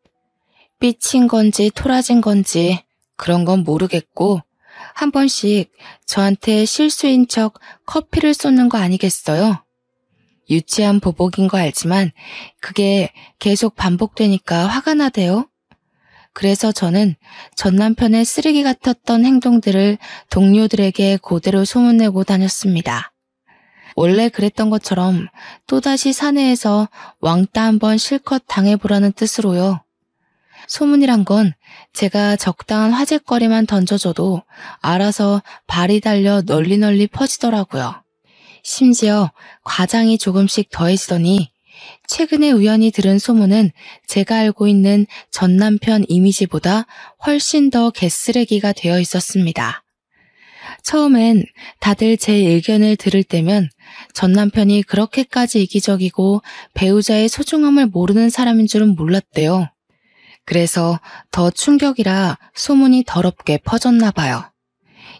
삐친 건지 토라진 건지 그런 건 모르겠고 한 번씩 저한테 실수인 척 커피를 쏟는 거 아니겠어요? 유치한 보복인 거 알지만 그게 계속 반복되니까 화가 나대요. 그래서 저는 전 남편의 쓰레기 같았던 행동들을 동료들에게 그대로 소문내고 다녔습니다. 원래 그랬던 것처럼 또다시 사내에서 왕따 한번 실컷 당해보라는 뜻으로요. 소문이란 건 제가 적당한 화제거리만 던져줘도 알아서 발이 달려 널리 퍼지더라고요. 심지어 과장이 조금씩 더해지더니 최근에 우연히 들은 소문은 제가 알고 있는 전 남편 이미지보다 훨씬 더 개쓰레기가 되어 있었습니다. 처음엔 다들 제 의견을 들을 때면 전 남편이 그렇게까지 이기적이고 배우자의 소중함을 모르는 사람인 줄은 몰랐대요. 그래서 더 충격이라 소문이 더럽게 퍼졌나 봐요.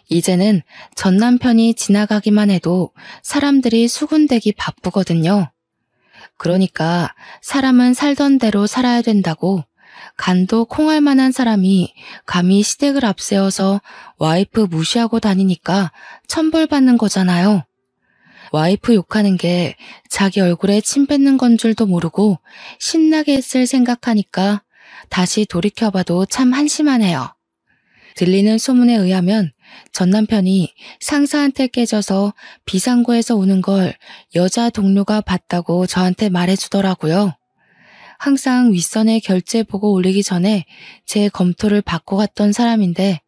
이제는 전 남편이 지나가기만 해도 사람들이 수군대기 바쁘거든요. 그러니까 사람은 살던 대로 살아야 된다고 간도 콩할 만한 사람이 감히 시댁을 앞세워서 와이프 무시하고 다니니까 천벌받는 거잖아요. 와이프 욕하는 게 자기 얼굴에 침 뱉는 건 줄도 모르고 신나게 했을 생각하니까 다시 돌이켜봐도 참 한심하네요. 들리는 소문에 의하면 전 남편이 상사한테 깨져서 비상구에서 우는 걸 여자 동료가 봤다고 저한테 말해주더라고요. 항상 윗선에 결제 보고 올리기 전에 제 검토를 받고 갔던 사람인데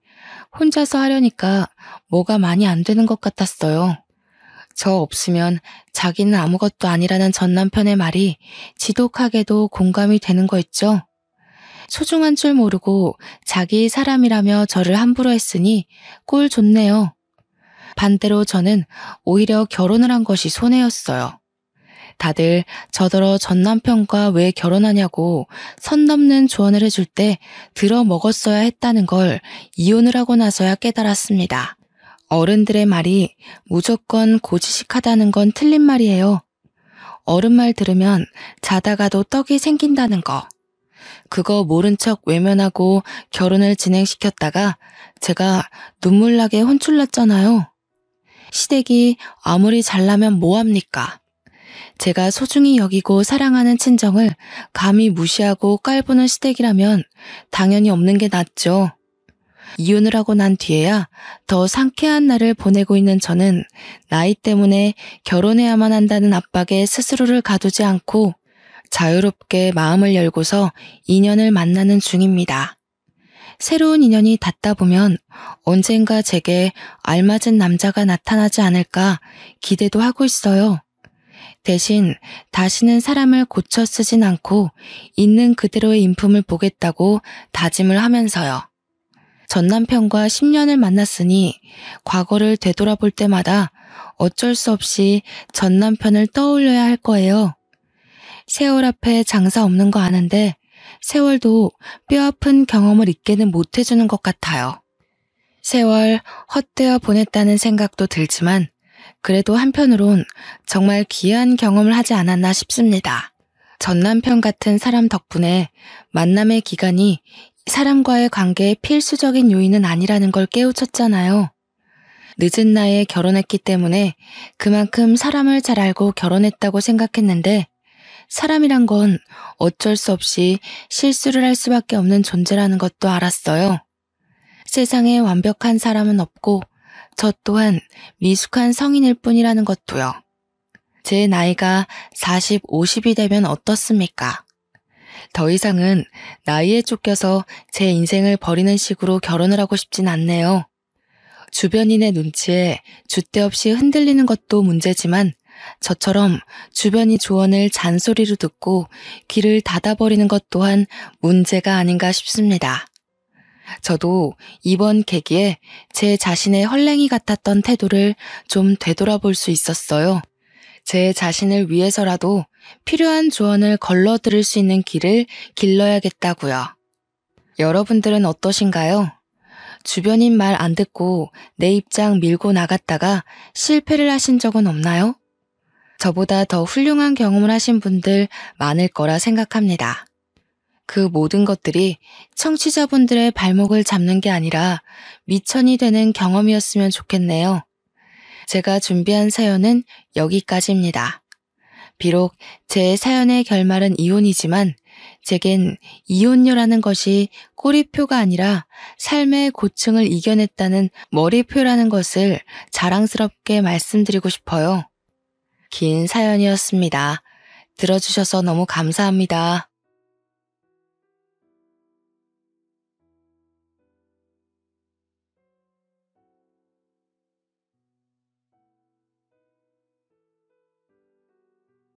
혼자서 하려니까 뭐가 많이 안 되는 것 같았어요. 저 없으면 자기는 아무것도 아니라는 전 남편의 말이 지독하게도 공감이 되는 거 있죠. 소중한 줄 모르고 자기 사람이라며 저를 함부로 했으니 꼴 좋네요. 반대로 저는 오히려 결혼을 한 것이 손해였어요. 다들 저더러 전 남편과 왜 결혼하냐고 선 넘는 조언을 해줄 때 들어먹었어야 했다는 걸 이혼을 하고 나서야 깨달았습니다. 어른들의 말이 무조건 고지식하다는 건 틀린 말이에요. 어른 말 들으면 자다가도 떡이 생긴다는 거. 그거 모른 척 외면하고 결혼을 진행시켰다가 제가 눈물나게 혼쭐났잖아요. 시댁이 아무리 잘나면 뭐합니까? 제가 소중히 여기고 사랑하는 친정을 감히 무시하고 깔보는 시댁이라면 당연히 없는 게 낫죠. 이혼을 하고 난 뒤에야 더 상쾌한 날을 보내고 있는 저는 나이 때문에 결혼해야만 한다는 압박에 스스로를 가두지 않고 자유롭게 마음을 열고서 인연을 만나는 중입니다. 새로운 인연이 닿다 보면 언젠가 제게 알맞은 남자가 나타나지 않을까 기대도 하고 있어요. 대신 다시는 사람을 고쳐 쓰진 않고 있는 그대로의 인품을 보겠다고 다짐을 하면서요. 전 남편과 10년을 만났으니 과거를 되돌아볼 때마다 어쩔 수 없이 전 남편을 떠올려야 할 거예요. 세월 앞에 장사 없는 거 아는데 세월도 뼈아픈 경험을 잊게는 못해주는 것 같아요. 세월 헛되어 보냈다는 생각도 들지만 그래도 한편으론 정말 귀한 경험을 하지 않았나 싶습니다. 전 남편 같은 사람 덕분에 만남의 기간이 사람과의 관계의 필수적인 요인은 아니라는 걸 깨우쳤잖아요. 늦은 나이에 결혼했기 때문에 그만큼 사람을 잘 알고 결혼했다고 생각했는데 사람이란 건 어쩔 수 없이 실수를 할 수밖에 없는 존재라는 것도 알았어요. 세상에 완벽한 사람은 없고 저 또한 미숙한 성인일 뿐이라는 것도요. 제 나이가 40, 50이 되면 어떻습니까? 더 이상은 나이에 쫓겨서 제 인생을 버리는 식으로 결혼을 하고 싶진 않네요. 주변인의 눈치에 줏대 없이 흔들리는 것도 문제지만 저처럼 주변이 조언을 잔소리로 듣고 귀를 닫아버리는 것 또한 문제가 아닌가 싶습니다. 저도 이번 계기에 제 자신의 헐랭이 같았던 태도를 좀 되돌아볼 수 있었어요. 제 자신을 위해서라도 필요한 조언을 걸러 들을 수 있는 길을 길러야겠다고요. 여러분들은 어떠신가요? 주변인 말 안 듣고 내 입장 밀고 나갔다가 실패를 하신 적은 없나요? 저보다 더 훌륭한 경험을 하신 분들 많을 거라 생각합니다. 그 모든 것들이 청취자분들의 발목을 잡는 게 아니라 미천이 되는 경험이었으면 좋겠네요. 제가 준비한 사연은 여기까지입니다. 비록 제 사연의 결말은 이혼이지만 제겐 이혼녀라는 것이 꼬리표가 아니라 삶의 고충을 이겨냈다는 머리표라는 것을 자랑스럽게 말씀드리고 싶어요. 긴 사연이었습니다. 들어주셔서 너무 감사합니다.